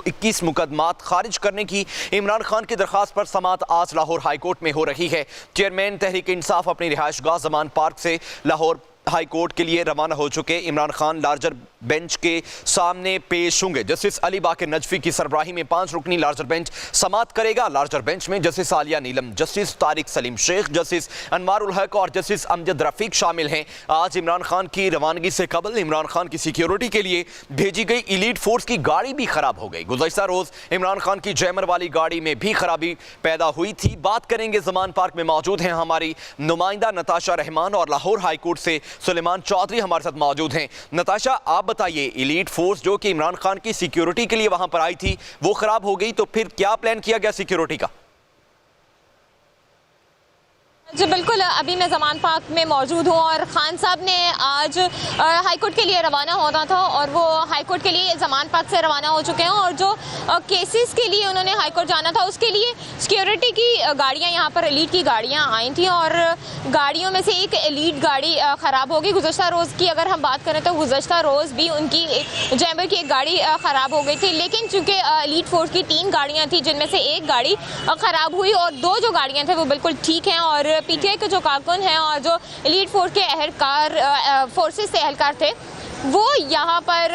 121 मुकदमात खारिज करने की इमरान खान की दरखास्त पर समाअत आज लाहौर हाई कोर्ट में हो रही है। चेयरमैन तहरीक इंसाफ अपनी रिहाइशगाह जमान पार्क से लाहौर हाई कोर्ट के लिए रवाना हो चुके। इमरान खान लार्जर बेंच के सामने पेश होंगे। जस्टिस अली बाकर नजफी की सरबराही में 5 रुकनी लार्जर बेंच समाअत करेगा। लार्जर बेंच में जस्टिस आलिया नीलम, जस्टिस तारिक सलीम शेख, जस्टिस अनवारुल हक और जस्टिस अमजद रफीक शामिल हैं। आज इमरान खान की रवानगी से कबल इमरान खान की सिक्योरिटी के लिए भेजी गई एलीट फोर्स की गाड़ी भी खराब हो गई। गुज़श्ता रोज इमरान खान की जैमर वाली गाड़ी में भी खराबी पैदा हुई थी। बात करेंगे, जमान पार्क में मौजूद हैं हमारी नुमाइंदा नताशा रहमान और लाहौर हाई कोर्ट से सुलेमान चौधरी हमारे साथ मौजूद हैं। नताशा, आप बताइए, एलीट फोर्स जो कि इमरान खान की सिक्योरिटी के लिए वहां पर आई थी वो खराब हो गई, तो फिर क्या प्लान किया गया सिक्योरिटी का? जी बिल्कुल, अभी मैं जमान पार्क में मौजूद हूँ और खान साहब ने आज हाई कोर्ट के लिए रवाना होना था और वो हाई कोर्ट के लिए जमान पार्क से रवाना हो चुके हैं। और जो केसेस के लिए उन्होंने हाई कोर्ट जाना था उसके लिए सिक्योरिटी की गाड़ियाँ यहाँ पर एलीट की गाड़ियाँ आई थी और गाड़ियों में से एक एलीट गाड़ी ख़राब हो गई। गुज़श्ता रोज़ की अगर हम बात करें तो गुज़श्ता रोज़ भी उनकी जैमर की एक गाड़ी ख़राब हो गई थी, लेकिन चूँकि एलीट फोर्स की 3 गाड़ियाँ थी जिनमें से एक गाड़ी ख़राब हुई और 2 जो गाड़ियाँ थे वो बिल्कुल ठीक हैं। और पीटीआई के जो कारकुन हैं और जो एलीट फोर्स के फोर्सेस से एहलकार थे वो यहाँ पर